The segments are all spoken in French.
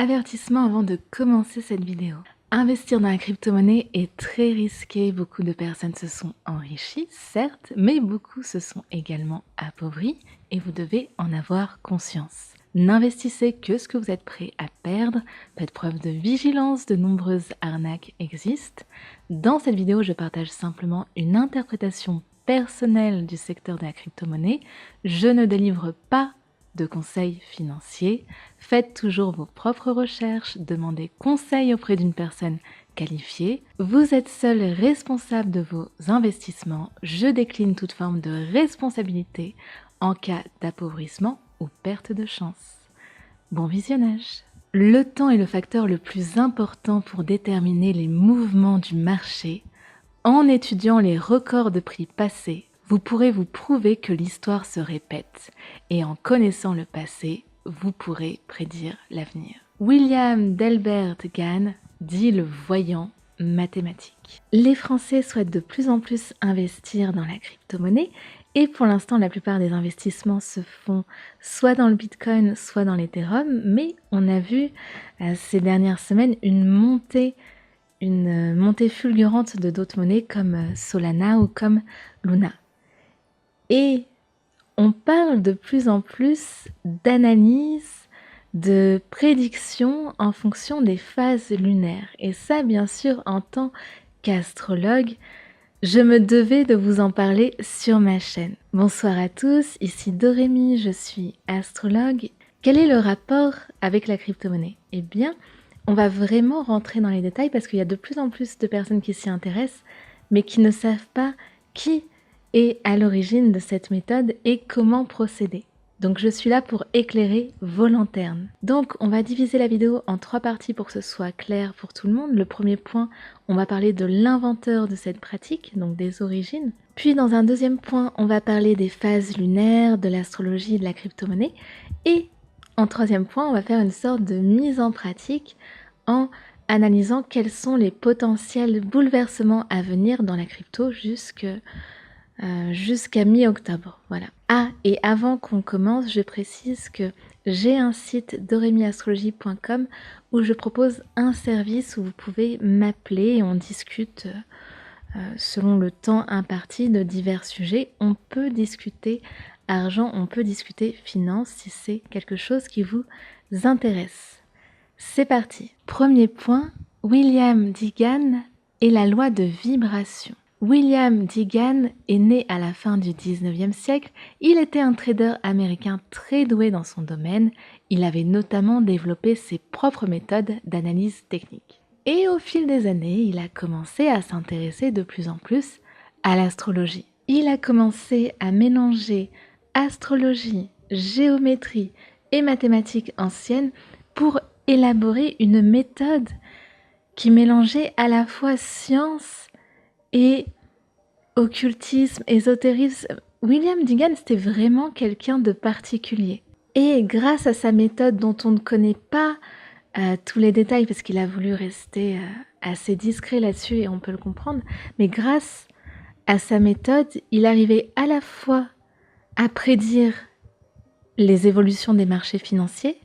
Avertissement avant de commencer cette vidéo. Investir dans la crypto-monnaie est très risqué. Beaucoup de personnes se sont enrichies, certes, mais beaucoup se sont également appauvries et vous devez en avoir conscience. N'investissez que ce que vous êtes prêt à perdre. Faites preuve de vigilance, de nombreuses arnaques existent. Dans cette vidéo, je partage simplement une interprétation personnelle du secteur de la crypto-monnaie. Je ne délivre pas de conseils financiers. Faites toujours vos propres recherches, demandez conseil auprès d'une personne qualifiée. Vous êtes seul responsable de vos investissements. Je décline toute forme de responsabilité en cas d'appauvrissement ou perte de chance. Bon visionnage! Le temps est le facteur le plus important pour déterminer les mouvements du marché. En étudiant les records de prix passés, vous pourrez vous prouver que l'histoire se répète et en connaissant le passé, vous pourrez prédire l'avenir. William Delbert Gann dit le voyant mathématique. Les Français souhaitent de plus en plus investir dans la crypto-monnaie et pour l'instant, la plupart des investissements se font soit dans le Bitcoin, soit dans l'Ethereum, mais on a vu ces dernières semaines une montée fulgurante de d'autres monnaies comme Solana ou comme Luna. Et on parle de plus en plus d'analyse, de prédiction en fonction des phases lunaires. Et ça, bien sûr, en tant qu'astrologue, je me devais de vous en parler sur ma chaîne. Bonsoir à tous, ici Dorémy, je suis astrologue. Quel est le rapport avec la crypto-monnaie? Eh bien, on va vraiment rentrer dans les détails parce qu'il y a de plus en plus de personnes qui s'y intéressent, mais qui ne savent pas qui est à l'origine de cette méthode et comment procéder. Donc je suis là pour éclairer vos lanternes. Donc on va diviser la vidéo en 3 parties pour que ce soit clair pour tout le monde. Le premier point, on va parler de l'inventeur de cette pratique, donc des origines. Puis dans un deuxième point, on va parler des phases lunaires, de l'astrologie et de la crypto-monnaie. Et en troisième point, on va faire une sorte de mise en pratique en analysant quels sont les potentiels bouleversements à venir dans la crypto jusqu'à mi-octobre. Voilà. Ah, et avant qu'on commence, je précise que j'ai un site doremyastrologie.com où je propose un service où vous pouvez m'appeler et on discute selon le temps imparti de divers sujets. On peut discuter argent, on peut discuter finance si c'est quelque chose qui vous intéresse. C'est parti. Premier point, William Gann et la loi de vibration. William Gann est né à la fin du 19e siècle. Il était un trader américain très doué dans son domaine. Il avait notamment développé ses propres méthodes d'analyse technique. Et au fil des années, il a commencé à s'intéresser de plus en plus à l'astrologie. Il a commencé à mélanger astrologie, géométrie et mathématiques anciennes pour élaborer une méthode qui mélangeait à la fois science et occultisme, ésotérisme. William Gann, c'était vraiment quelqu'un de particulier. Et grâce à sa méthode dont on ne connaît pas tous les détails, parce qu'il a voulu rester assez discret là-dessus et on peut le comprendre, mais grâce à sa méthode, il arrivait à la fois à prédire les évolutions des marchés financiers,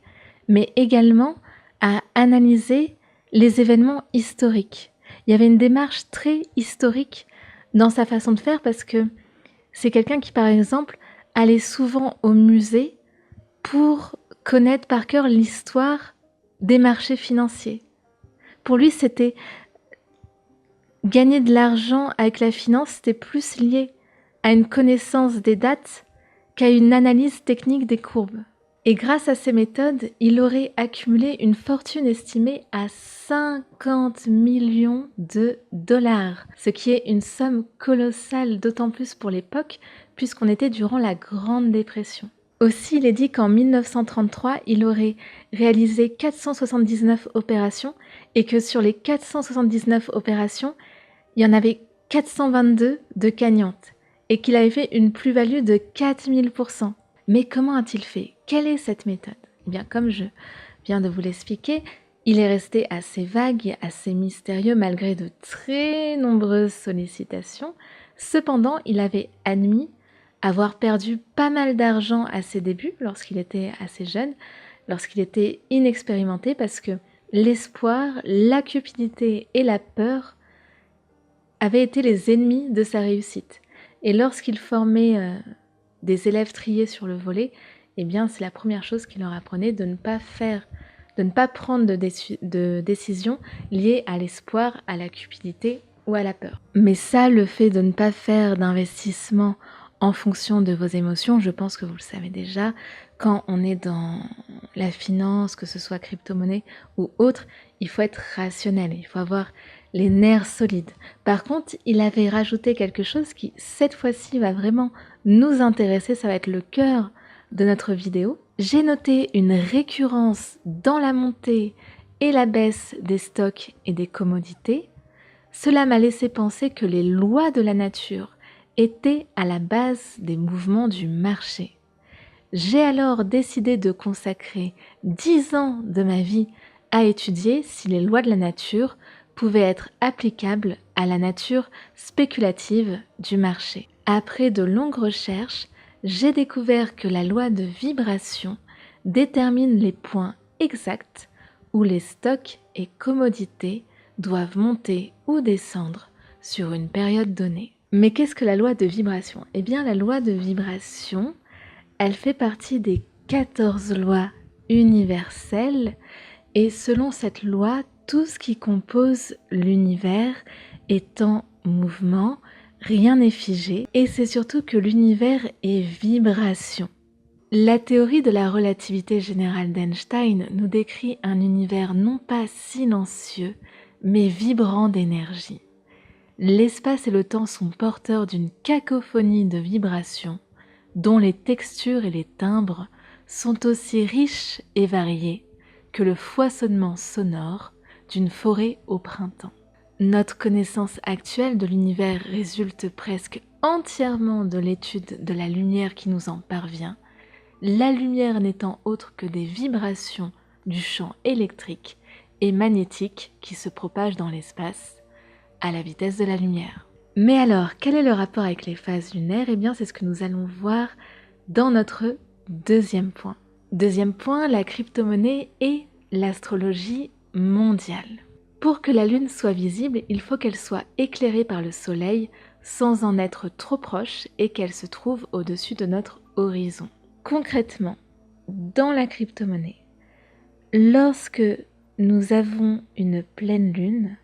mais également à analyser les événements historiques. Il y avait une démarche très historique dans sa façon de faire parce que c'est quelqu'un qui, par exemple, allait souvent au musée pour connaître par cœur l'histoire des marchés financiers. Pour lui, c'était gagner de l'argent avec la finance, c'était plus lié à une connaissance des dates qu'à une analyse technique des courbes. Et grâce à ces méthodes, il aurait accumulé une fortune estimée à 50 millions de dollars, ce qui est une somme colossale, d'autant plus pour l'époque, puisqu'on était durant la Grande Dépression. Aussi, il est dit qu'en 1933, il aurait réalisé 479 opérations et que sur les 479 opérations, il y en avait 422 de gagnantes et qu'il avait fait une plus-value de 4000%. Mais comment a-t-il fait? Quelle est cette méthode? Eh bien, comme je viens de vous l'expliquer, il est resté assez vague et assez mystérieux malgré de très nombreuses sollicitations. Cependant, il avait admis avoir perdu pas mal d'argent à ses débuts lorsqu'il était assez jeune, lorsqu'il était inexpérimenté parce que l'espoir, la cupidité et la peur avaient été les ennemis de sa réussite. Et lorsqu'il formait des élèves triés sur le volet, eh bien c'est la première chose qu'il leur apprenait de ne pas prendre de décisions liées à l'espoir, à la cupidité ou à la peur. Mais ça, le fait de ne pas faire d'investissement en fonction de vos émotions, je pense que vous le savez déjà, quand on est dans la finance, que ce soit crypto-monnaie ou autre, il faut être rationnel, il faut avoir les nerfs solides. Par contre, il avait rajouté quelque chose qui, cette fois-ci, va vraiment nous intéresser, ça va être le cœur de notre vidéo. J'ai noté une récurrence dans la montée et la baisse des stocks et des commodités. Cela m'a laissé penser que les lois de la nature étaient à la base des mouvements du marché. J'ai alors décidé de consacrer 10 ans de ma vie à étudier si les lois de la nature pouvaient être applicables à la nature spéculative du marché. Après de longues recherches, j'ai découvert que la loi de vibration détermine les points exacts où les stocks et commodités doivent monter ou descendre sur une période donnée. Mais qu'est-ce que la loi de vibration? Eh bien, la loi de vibration, elle fait partie des 14 lois universelles et selon cette loi, tout ce qui compose l'univers est en mouvement, rien n'est figé et c'est surtout que l'univers est vibration. La théorie de la relativité générale d'Einstein nous décrit un univers non pas silencieux, mais vibrant d'énergie. L'espace et le temps sont porteurs d'une cacophonie de vibrations, dont les textures et les timbres sont aussi riches et variés que le foisonnement sonore d'une forêt au printemps. Notre connaissance actuelle de l'univers résulte presque entièrement de l'étude de la lumière qui nous en parvient, la lumière n'étant autre que des vibrations du champ électrique et magnétique qui se propagent dans l'espace à la vitesse de la lumière. Mais alors, quel est le rapport avec les phases lunaires? Eh bien, c'est ce que nous allons voir dans notre deuxième point. Deuxième point, la crypto-monnaie et l'astrologie mondiale. Pour que la Lune soit visible, il faut qu'elle soit éclairée par le Soleil sans en être trop proche et qu'elle se trouve au-dessus de notre horizon. Concrètement, dans la crypto-monnaie, lorsque nous avons une pleine Lune,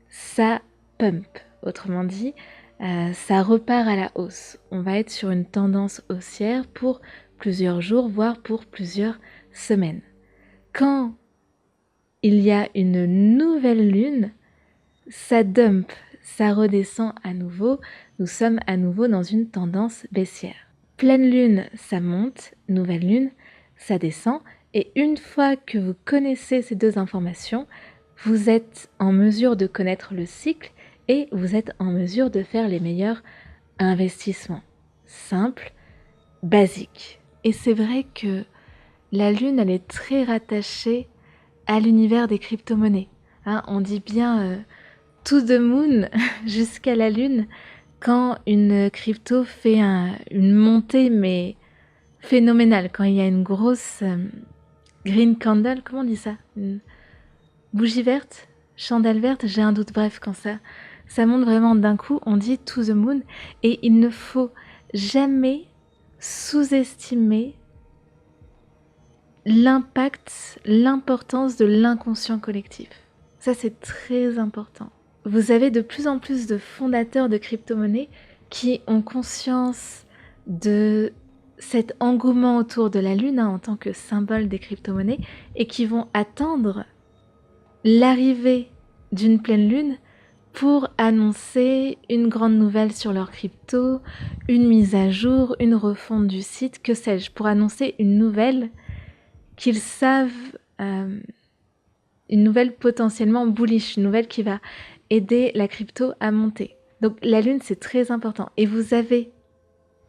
ça pump, autrement dit, ça repart à la hausse. On va être sur une tendance haussière pour plusieurs jours, voire pour plusieurs semaines. Quand il y a une nouvelle lune, ça dump, ça redescend à nouveau, nous sommes à nouveau dans une tendance baissière. Pleine lune, ça monte, nouvelle lune, ça descend, et une fois que vous connaissez ces deux informations, vous êtes en mesure de connaître le cycle et vous êtes en mesure de faire les meilleurs investissements. Simple, basique. Et c'est vrai que la Lune, elle est très rattachée à l'univers des crypto-monnaies. Hein, on dit bien to the moon jusqu'à la Lune quand une crypto fait une montée mais phénoménale, quand il y a une grosse green candle, comment on dit ça? Une bougie verte, chandelle verte, j'ai un doute. Bref, quand ça monte vraiment d'un coup, on dit to the moon. Et il ne faut jamais sous-estimer l'impact, l'importance de l'inconscient collectif. Ça, c'est très important. Vous avez de plus en plus de fondateurs de crypto-monnaies qui ont conscience de cet engouement autour de la Lune en tant que symbole des crypto-monnaies et qui vont attendre l'arrivée d'une pleine lune pour annoncer une grande nouvelle sur leur crypto, une mise à jour, une refonte du site, que sais-je, pour annoncer une nouvelle qu'ils savent, une nouvelle potentiellement bullish, une nouvelle qui va aider la crypto à monter. Donc la lune, c'est très important. Et vous avez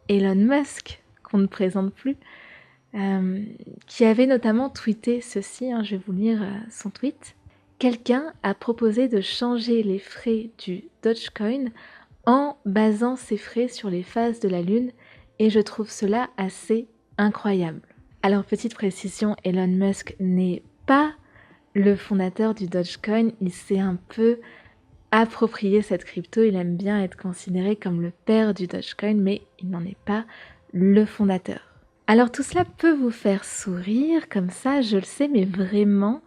Elon Musk, qu'on ne présente plus, qui avait notamment tweeté ceci, je vais vous lire son tweet. Quelqu'un a proposé de changer les frais du Dogecoin en basant ses frais sur les phases de la Lune et je trouve cela assez incroyable. Alors, petite précision, Elon Musk n'est pas le fondateur du Dogecoin. Il s'est un peu approprié cette crypto. Il aime bien être considéré comme le père du Dogecoin, mais il n'en est pas le fondateur. Alors, tout cela peut vous faire sourire comme ça, je le sais, mais vraiment,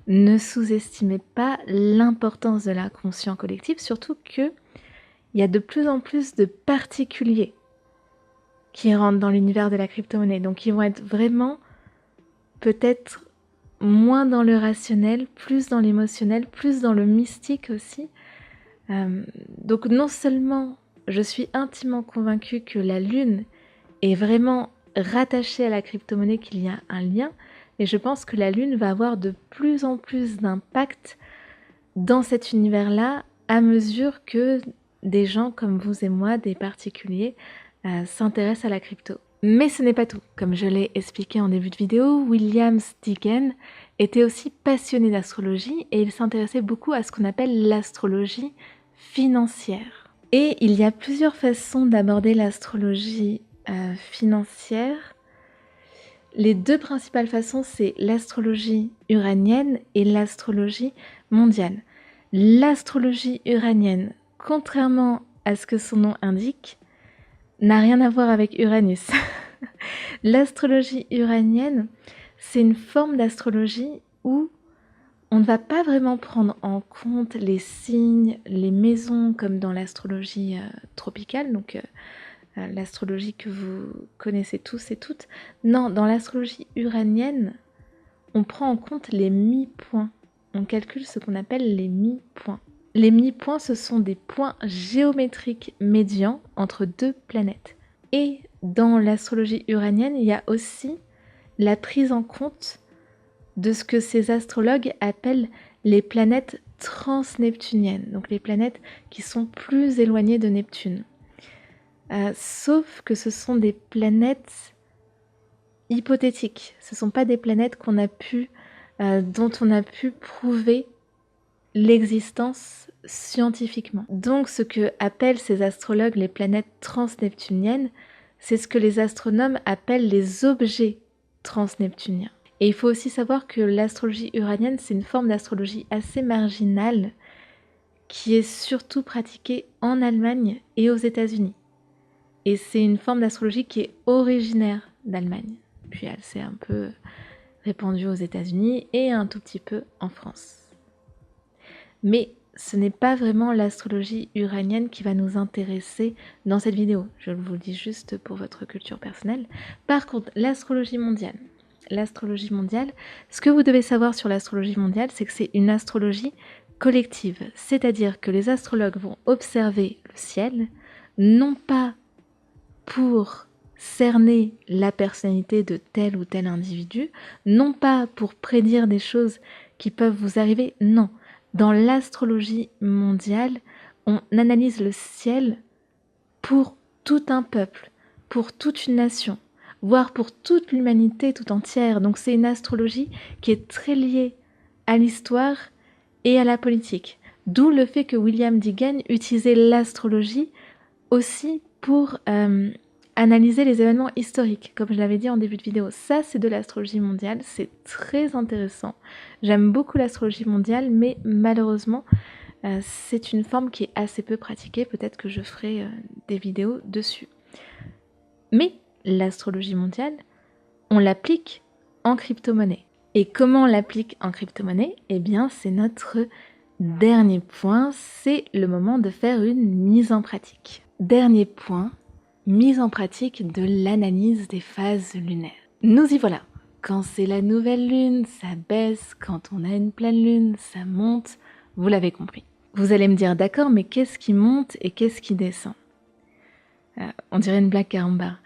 ne sous-estimez pas l'importance de l'inconscient collectif, surtout qu'il y a de plus en plus de particuliers qui rentrent dans l'univers de la crypto-monnaie. Donc, ils vont être vraiment peut-être moins dans le rationnel, plus dans l'émotionnel, plus dans le mystique aussi. Donc, non seulement je suis intimement convaincue que la Lune est vraiment rattachée à la crypto-monnaie, qu'il y a un lien, mais je pense que la Lune va avoir de plus en plus d'impact dans cet univers-là à mesure que des gens comme vous et moi, des particuliers, s'intéressent à la crypto. Mais ce n'est pas tout. Comme je l'ai expliqué en début de vidéo, William Stigen était aussi passionné d'astrologie et il s'intéressait beaucoup à ce qu'on appelle l'astrologie financière. Et il y a plusieurs façons d'aborder l'astrologie financière. Les deux principales façons, c'est l'astrologie uranienne et l'astrologie mondiale. L'astrologie uranienne, contrairement à ce que son nom indique, n'a rien à voir avec Uranus. L'astrologie uranienne, c'est une forme d'astrologie où on ne va pas vraiment prendre en compte les signes, les maisons, comme dans l'astrologie tropicale, donc l'astrologie que vous connaissez tous et toutes. Non, dans l'astrologie uranienne, on prend en compte les mi-points. On calcule ce qu'on appelle les mi-points. Les mi-points, ce sont des points géométriques médians entre deux planètes. Et dans l'astrologie uranienne, il y a aussi la prise en compte de ce que ces astrologues appellent les planètes transneptuniennes, donc les planètes qui sont plus éloignées de Neptune. Sauf que ce sont des planètes hypothétiques, ce ne sont pas des planètes dont on a pu prouver l'existence scientifiquement. Donc ce que appellent ces astrologues les planètes transneptuniennes, c'est ce que les astronomes appellent les objets transneptuniens. Et il faut aussi savoir que l'astrologie uranienne, c'est une forme d'astrologie assez marginale qui est surtout pratiquée en Allemagne et aux États-Unis. Et c'est une forme d'astrologie qui est originaire d'Allemagne. Puis elle s'est un peu répandue aux États-Unis et un tout petit peu en France. Mais ce n'est pas vraiment l'astrologie uranienne qui va nous intéresser dans cette vidéo. Je vous le dis juste pour votre culture personnelle. Par contre, l'astrologie mondiale, ce que vous devez savoir sur l'astrologie mondiale, c'est que c'est une astrologie collective. C'est-à-dire que les astrologues vont observer le ciel, non pas pour cerner la personnalité de tel ou tel individu, non pas pour prédire des choses qui peuvent vous arriver, non. Dans l'astrologie mondiale, on analyse le ciel pour tout un peuple, pour toute une nation, voire pour toute l'humanité tout entière. Donc c'est une astrologie qui est très liée à l'histoire et à la politique. D'où le fait que William Stigen utilisait l'astrologie aussi pour analyser les événements historiques, comme je l'avais dit en début de vidéo. Ça, c'est de l'astrologie mondiale, c'est très intéressant. J'aime beaucoup l'astrologie mondiale, mais malheureusement, c'est une forme qui est assez peu pratiquée. Peut-être que je ferai des vidéos dessus. Mais l'astrologie mondiale, on l'applique en crypto-monnaie. Et comment on l'applique en crypto-monnaie ? Eh bien, c'est notre dernier point, c'est le moment de faire une mise en pratique. Dernier point, mise en pratique de l'analyse des phases lunaires. Nous y voilà. Quand c'est la nouvelle lune, ça baisse. Quand on a une pleine lune, ça monte. Vous l'avez compris. Vous allez me dire, d'accord, mais qu'est-ce qui monte et qu'est-ce qui descend ? On dirait une blague carambar.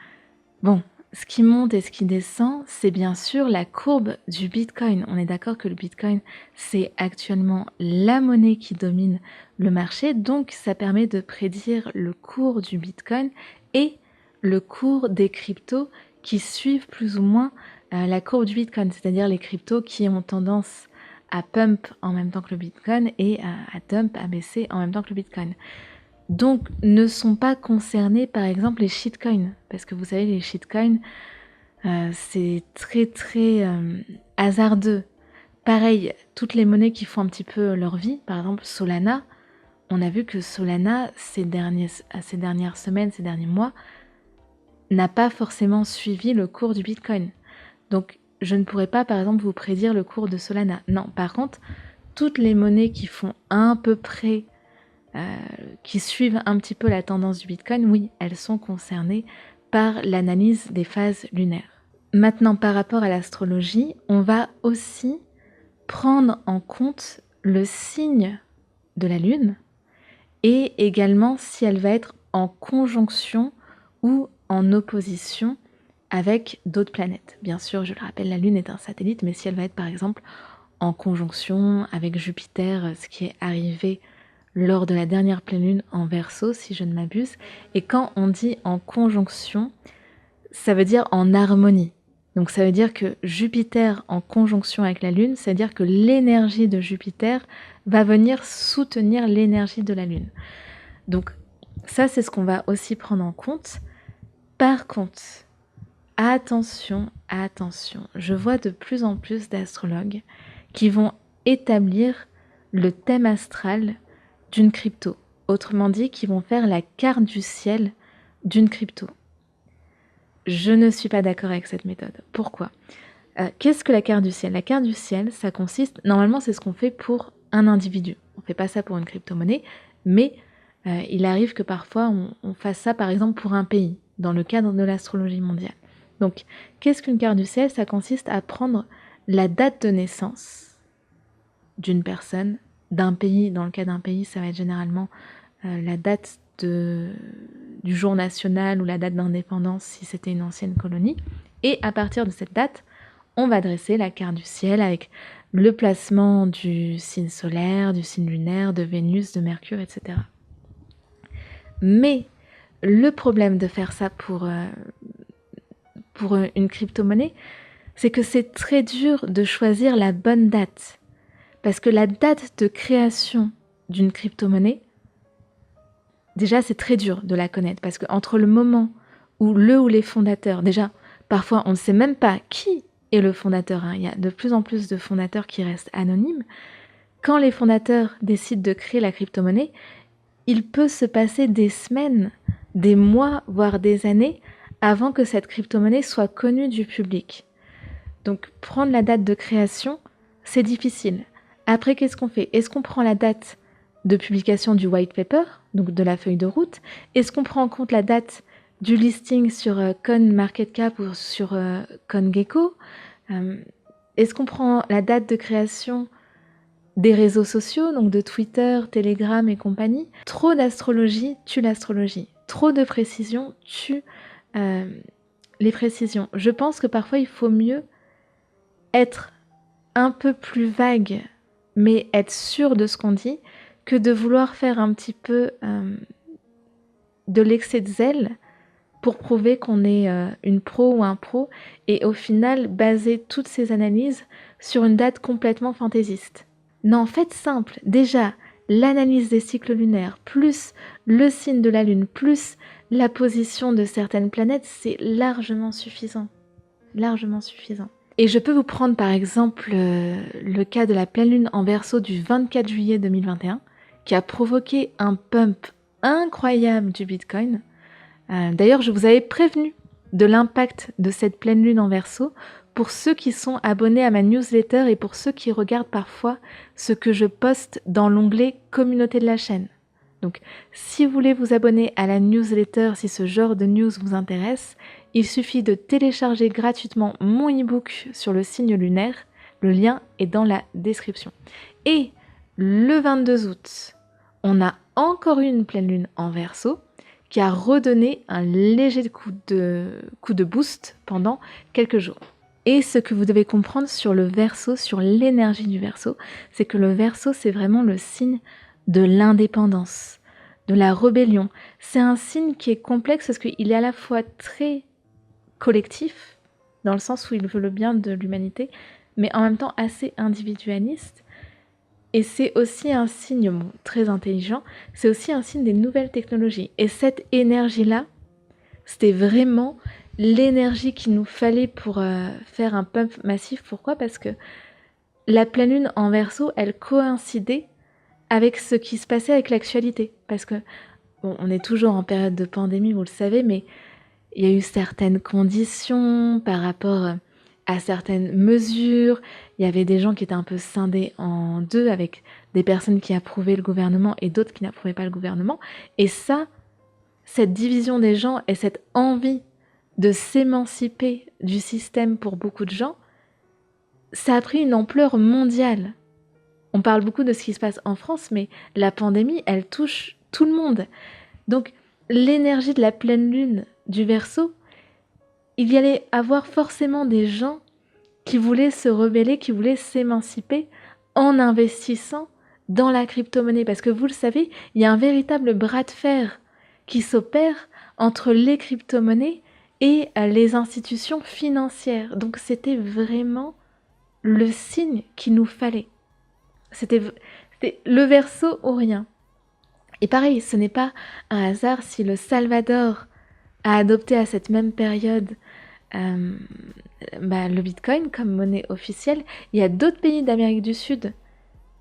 Bon, ce qui monte et ce qui descend, c'est bien sûr la courbe du Bitcoin. On est d'accord que le Bitcoin, c'est actuellement la monnaie qui domine le marché, donc ça permet de prédire le cours du Bitcoin et le cours des cryptos qui suivent plus ou moins la courbe du Bitcoin, c'est-à-dire les cryptos qui ont tendance à pump en même temps que le Bitcoin et à dump, à baisser en même temps que le Bitcoin. Donc ne sont pas concernés par exemple les shitcoins, parce que vous savez les shitcoins, C'est très très hasardeux. Pareil, toutes les monnaies qui font un petit peu leur vie, par exemple Solana, on a vu que Solana, ces dernières semaines, ces derniers mois, n'a pas forcément suivi le cours du Bitcoin. Donc, je ne pourrais pas, par exemple, vous prédire le cours de Solana. Non, par contre, toutes les monnaies qui font à peu près, qui suivent un petit peu la tendance du Bitcoin, oui, elles sont concernées par l'analyse des phases lunaires. Maintenant, par rapport à l'astrologie, on va aussi prendre en compte le signe de la Lune et également si elle va être en conjonction ou en opposition avec d'autres planètes. Bien sûr, je le rappelle, la Lune est un satellite, mais si elle va être par exemple en conjonction avec Jupiter, ce qui est arrivé lors de la dernière pleine lune en Verseau, si je ne m'abuse. Et quand on dit en conjonction, ça veut dire en harmonie. Donc ça veut dire que Jupiter en conjonction avec la Lune, c'est-à-dire que l'énergie de Jupiter va venir soutenir l'énergie de la Lune. Donc ça, c'est ce qu'on va aussi prendre en compte. Par contre, attention, attention, je vois de plus en plus d'astrologues qui vont établir le thème astral d'une crypto. Autrement dit, qui vont faire la carte du ciel d'une crypto. Je ne suis pas d'accord avec cette méthode. Pourquoi ? Qu'est-ce que la carte du ciel ? La carte du ciel, ça consiste... Normalement, c'est ce qu'on fait pour un individu. On ne fait pas ça pour une crypto-monnaie, mais il arrive que parfois, on fasse ça, par exemple, pour un pays, dans le cadre de l'astrologie mondiale. Donc, qu'est-ce qu'une carte du ciel ? Ça consiste à prendre la date de naissance d'une personne, d'un pays. Dans le cas d'un pays, ça va être généralement la date du jour national ou la date d'indépendance si c'était une ancienne colonie. Et à partir de cette date, on va dresser la carte du ciel avec le placement du signe solaire, du signe lunaire, de Vénus, de Mercure, etc. Mais le problème de faire ça pour une crypto-monnaie, c'est que c'est très dur de choisir la bonne date. Parce que la date de création d'une crypto-monnaie, déjà, c'est très dur de la connaître parce qu'entre le moment où le ou les fondateurs, déjà, parfois on ne sait même pas qui est le fondateur, hein. Il y a de plus en plus de fondateurs qui restent anonymes. Quand les fondateurs décident de créer la crypto-monnaie, il peut se passer des semaines, des mois, voire des années avant que cette crypto-monnaie soit connue du public. Donc, prendre la date de création, c'est difficile. Après, qu'est-ce qu'on fait ? Est-ce qu'on prend la date de publication du white paper, donc de la feuille de route ? Est-ce qu'on prend en compte la date du listing sur CoinMarketCap ou sur CoinGecko ? Est-ce qu'on prend la date de création des réseaux sociaux, donc de Twitter, Telegram et compagnie ? Trop d'astrologie tue l'astrologie. Trop de précision tue les précisions. Je pense que parfois il faut mieux être un peu plus vague, mais être sûr de ce qu'on dit, que de vouloir faire un petit peu de l'excès de zèle pour prouver qu'on est une pro ou un pro, et au final baser toutes ces analyses sur une date complètement fantaisiste. Non, faites simple. Déjà, l'analyse des cycles lunaires, plus le signe de la Lune, plus la position de certaines planètes, c'est largement suffisant. Largement suffisant. Et je peux vous prendre par exemple le cas de la pleine lune en Verseau du 24 juillet 2021, qui a provoqué un pump incroyable du Bitcoin. D'ailleurs, je vous avais prévenu de l'impact de cette pleine lune en Verseau pour ceux qui sont abonnés à ma newsletter et pour ceux qui regardent parfois ce que je poste dans l'onglet communauté de la chaîne. Donc, si vous voulez vous abonner à la newsletter, si ce genre de news vous intéresse, il suffit de télécharger gratuitement mon e-book sur le signe lunaire. Le lien est dans la description. Et le 22 août, on a encore eu une pleine lune en Verseau qui a redonné un léger coup de boost pendant quelques jours. Et ce que vous devez comprendre sur le Verseau, sur l'énergie du Verseau, c'est que le Verseau, c'est vraiment le signe de l'indépendance, de la rébellion. C'est un signe qui est complexe parce qu'il est à la fois très collectif, dans le sens où il veut le bien de l'humanité, mais en même temps assez individualiste. Et c'est aussi un signe très intelligent, c'est aussi un signe des nouvelles technologies. Et cette énergie-là, c'était vraiment l'énergie qu'il nous fallait pour faire un pump massif. Pourquoi? Parce que la pleine lune en Verseau, elle coïncidait avec ce qui se passait avec l'actualité. Parce que, bon, on est toujours en période de pandémie, vous le savez, mais il y a eu certaines conditions par rapport à certaines mesures. Il y avait des gens qui étaient un peu scindés en deux, avec des personnes qui approuvaient le gouvernement et d'autres qui n'approuvaient pas le gouvernement. Et ça, cette division des gens et cette envie de s'émanciper du système pour beaucoup de gens, ça a pris une ampleur mondiale. On parle beaucoup de ce qui se passe en France, mais la pandémie, elle touche tout le monde. Donc, l'énergie de la pleine lune du Verseau, il y allait avoir forcément des gens qui voulaient se rebeller, qui voulaient s'émanciper en investissant dans la crypto-monnaie. Parce que vous le savez, il y a un véritable bras de fer qui s'opère entre les crypto-monnaies et les institutions financières. Donc c'était vraiment le signe qu'il nous fallait. C'était le Verseau ou rien. Et pareil, ce n'est pas un hasard si le Salvador a adopté à cette même période le Bitcoin comme monnaie officielle. Il y a d'autres pays d'Amérique du Sud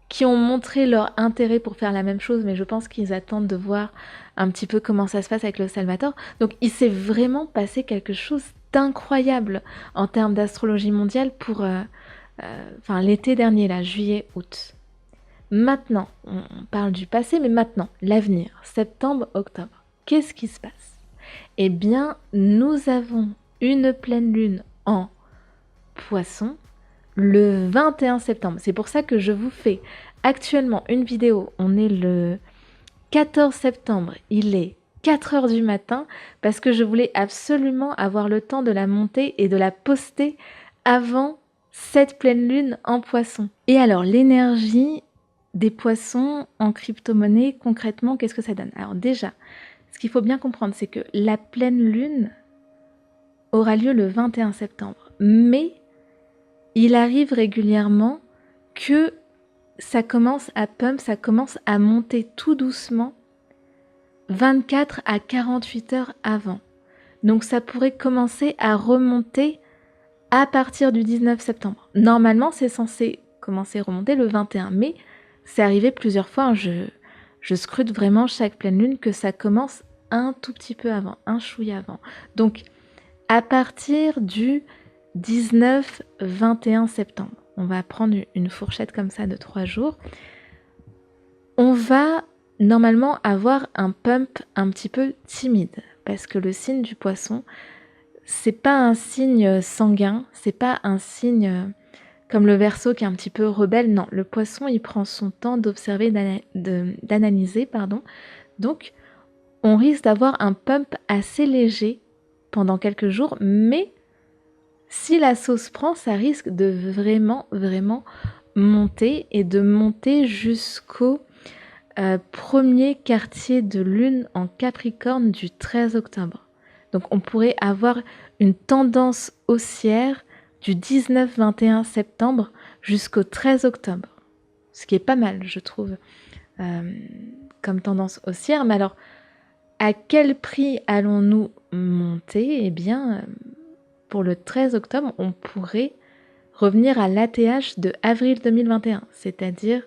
qui ont montré leur intérêt pour faire la même chose, mais je pense qu'ils attendent de voir un petit peu comment ça se passe avec le Salvador. Donc il s'est vraiment passé quelque chose d'incroyable en termes d'astrologie mondiale pour l'été dernier, là, juillet-août. Maintenant, on parle du passé, mais maintenant, l'avenir, septembre-octobre. Qu'est-ce qui se passe? Eh bien, nous avons une pleine lune en Poisson le 21 septembre. C'est pour ça que je vous fais actuellement une vidéo. On est le 14 septembre. Il est 4 heures du matin parce que je voulais absolument avoir le temps de la monter et de la poster avant cette pleine lune en Poisson. Et alors, l'énergie des poissons en crypto-monnaie, concrètement, qu'est-ce que ça donne? Alors déjà, ce qu'il faut bien comprendre, c'est que la pleine lune aura lieu le 21 septembre. Mais il arrive régulièrement que ça commence à pump, ça commence à monter tout doucement 24 à 48 heures avant. Donc ça pourrait commencer à remonter à partir du 19 septembre. Normalement, c'est censé commencer à remonter le 21, mais c'est arrivé plusieurs fois. Je scrute vraiment chaque pleine lune que ça commence un tout petit peu avant, un chouïa avant. Donc, à partir du 19-21 septembre, on va prendre une fourchette comme ça de 3 jours, on va normalement avoir un pump un petit peu timide, parce que le signe du Poisson, c'est pas un signe sanguin, c'est pas un signe comme le Verseau qui est un petit peu rebelle. Non, le Poisson, il prend son temps d'observer, d'analyser, pardon. Donc, on risque d'avoir un pump assez léger pendant quelques jours, mais si la sauce prend, ça risque de vraiment, vraiment monter et de monter jusqu'au premier quartier de lune en Capricorne du 13 octobre. Donc on pourrait avoir une tendance haussière du 19-21 septembre jusqu'au 13 octobre. Ce qui est pas mal, je trouve, comme tendance haussière. Mais alors, à quel prix allons-nous monter? Eh bien, pour le 13 octobre, on pourrait revenir à l'ATH de avril 2021, c'est-à-dire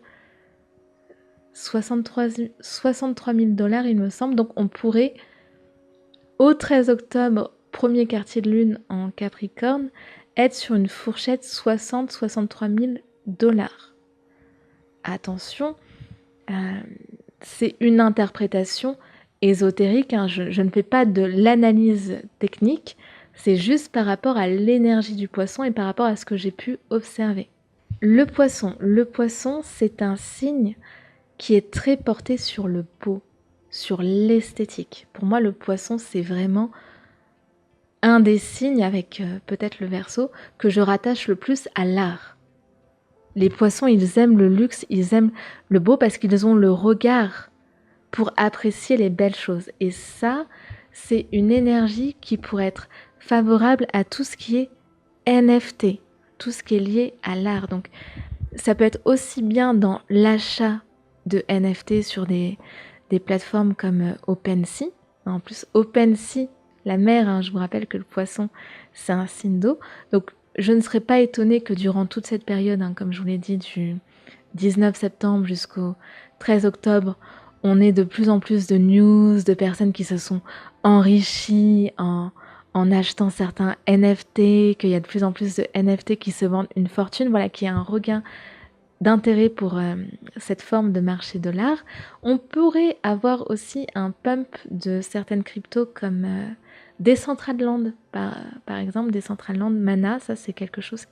63 000 $, il me semble. Donc on pourrait, au 13 octobre, premier quartier de lune en Capricorne, être sur une fourchette 60-63 000 $. Attention, c'est une interprétation ésotérique, hein. Je ne fais pas de l'analyse technique, c'est juste par rapport à l'énergie du Poisson et par rapport à ce que j'ai pu observer. Le Poisson, c'est un signe qui est très porté sur le beau, sur l'esthétique. Pour moi, le Poisson, c'est vraiment un des signes, avec peut-être le Verseau, que je rattache le plus à l'art. Les Poissons, ils aiment le luxe, ils aiment le beau parce qu'ils ont le regard pour apprécier les belles choses. Et ça, c'est une énergie qui pourrait être favorable à tout ce qui est NFT, tout ce qui est lié à l'art. Donc, ça peut être aussi bien dans l'achat de NFT sur des plateformes comme OpenSea. En plus, OpenSea la mer, hein. Je vous rappelle que le poisson, c'est un signe d'eau. Donc, je ne serais pas étonnée que durant toute cette période, hein, comme je vous l'ai dit, du 19 septembre jusqu'au 13 octobre, on ait de plus en plus de news, de personnes qui se sont enrichies en achetant certains NFT, qu'il y a de plus en plus de NFT qui se vendent une fortune, voilà, qu'il y a un regain d'intérêt pour cette forme de marché de l'art. On pourrait avoir aussi un pump de certaines cryptos comme Decentraland, par exemple. Decentraland, Mana, ça c'est quelque chose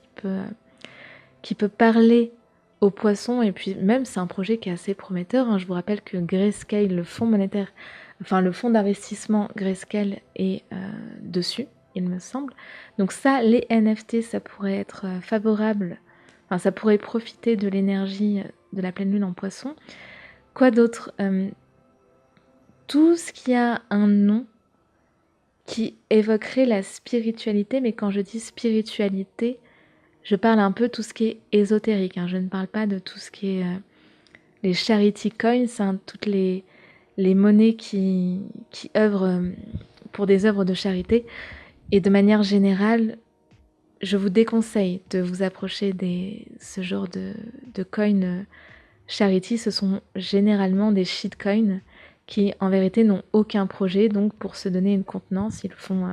qui peut parler aux poissons, et puis même c'est un projet qui est assez prometteur, hein. Je vous rappelle que Grayscale, le fonds monétaire, enfin le fonds d'investissement Grayscale est dessus, il me semble. Donc ça, les NFT, ça pourrait être favorable. Enfin, ça pourrait profiter de l'énergie de la pleine lune en poisson. Quoi d'autre? Tout ce qui a un nom qui évoquerait la spiritualité, mais quand je dis spiritualité, je parle un peu tout ce qui est ésotérique, hein. Je ne parle pas de tout ce qui est les charity coins, hein, toutes les monnaies qui œuvrent pour des œuvres de charité. Et de manière générale, je vous déconseille de vous approcher ce genre de coins charity. Ce sont généralement des shitcoins qui, en vérité, n'ont aucun projet. Donc, pour se donner une contenance, ils font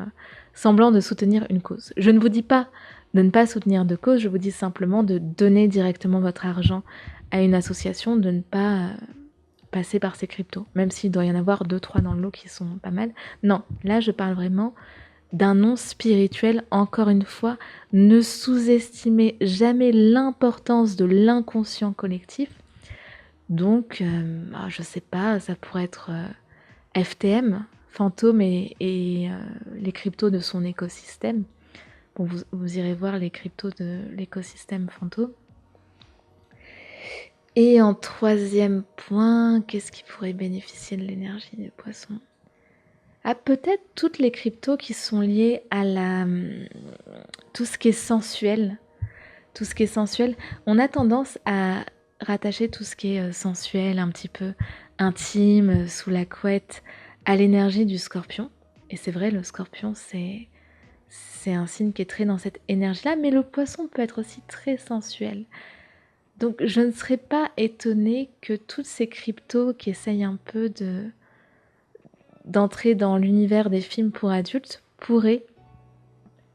semblant de soutenir une cause. Je ne vous dis pas de ne pas soutenir de cause, je vous dis simplement de donner directement votre argent à une association, de ne pas passer par ces cryptos, même s'il doit y en avoir 2-3 dans le lot qui sont pas mal. Non, là, je parle vraiment d'un nom spirituel. Encore une fois, ne sous-estimez jamais l'importance de l'inconscient collectif. Donc, je sais pas, ça pourrait être FTM, Fantôme et les cryptos de son écosystème. Bon, vous irez voir les cryptos de l'écosystème Fantôme. Et en troisième point, qu'est-ce qui pourrait bénéficier de l'énergie des poissons? Ah, peut-être toutes les cryptos qui sont liées à tout ce qui est sensuel. Tout ce qui est sensuel. On a tendance à rattacher tout ce qui est sensuel, un petit peu intime, sous la couette, à l'énergie du scorpion. Et c'est vrai, le scorpion, c'est un signe qui est très dans cette énergie-là, mais le poisson peut être aussi très sensuel. Donc je ne serais pas étonnée que toutes ces cryptos qui essayent un peu d'entrer dans l'univers des films pour adultes pourraient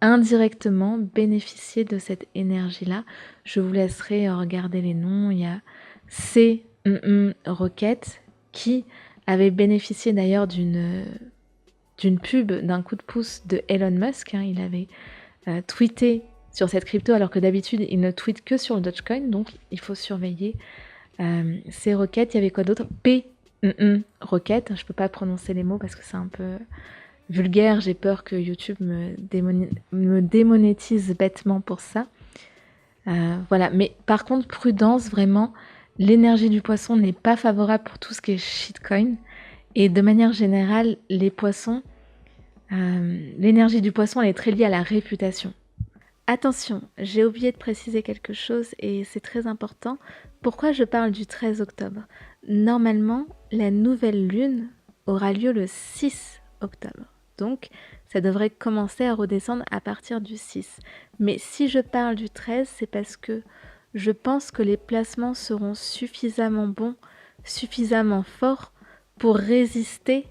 indirectement bénéficier de cette énergie-là. Je vous laisserai regarder les noms. Il y a Rocket qui avait bénéficié d'ailleurs d'une pub, d'un coup de pouce de Elon Musk, hein. Il avait tweeté sur cette crypto alors que d'habitude il ne tweete que sur le Dogecoin, donc il faut surveiller ces Rocket. Il y avait quoi d'autre? Rocket, je peux pas prononcer les mots parce que c'est un peu vulgaire, j'ai peur que YouTube me démonétise bêtement pour ça. Voilà, mais par contre, prudence, vraiment, l'énergie du poisson n'est pas favorable pour tout ce qui est shitcoin. Et de manière générale, les poissons, l'énergie du poisson, elle est très liée à la réputation. Attention, j'ai oublié de préciser quelque chose et c'est très important. Pourquoi je parle du 13 octobre? Normalement, la nouvelle lune aura lieu le 6 octobre. Donc, ça devrait commencer à redescendre à partir du 6. Mais si je parle du 13, c'est parce que je pense que les placements seront suffisamment bons, suffisamment forts pour résister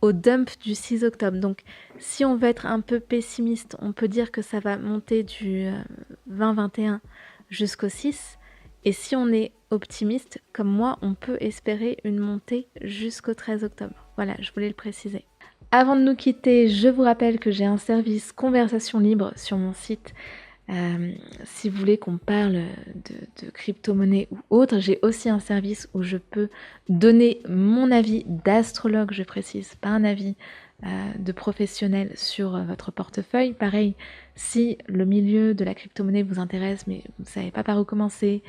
au dump du 6 octobre. Donc, si on veut être un peu pessimiste, on peut dire que ça va monter du 20-21 jusqu'au 6. Et si on est optimiste, comme moi, on peut espérer une montée jusqu'au 13 octobre. Voilà, je voulais le préciser. Avant de nous quitter, je vous rappelle que j'ai un service conversation libre sur mon site. Si vous voulez qu'on parle de crypto-monnaie ou autre, j'ai aussi un service où je peux donner mon avis d'astrologue, je précise, pas un avis de professionnel sur votre portefeuille. Pareil, si le milieu de la crypto-monnaie vous intéresse, mais vous ne savez pas par où commencer,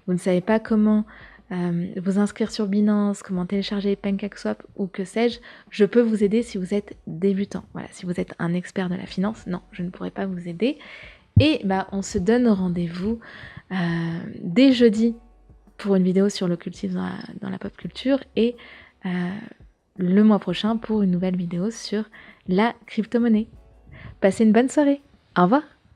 vous ne savez pas comment vous inscrire sur Binance, comment télécharger PancakeSwap ou que sais-je, je peux vous aider si vous êtes débutant. Voilà, si vous êtes un expert de la finance, non, je ne pourrai pas vous aider. Et on se donne rendez-vous dès jeudi pour une vidéo sur l'occultisme dans la pop culture et le mois prochain pour une nouvelle vidéo sur la crypto-monnaie. Passez une bonne soirée. Au revoir.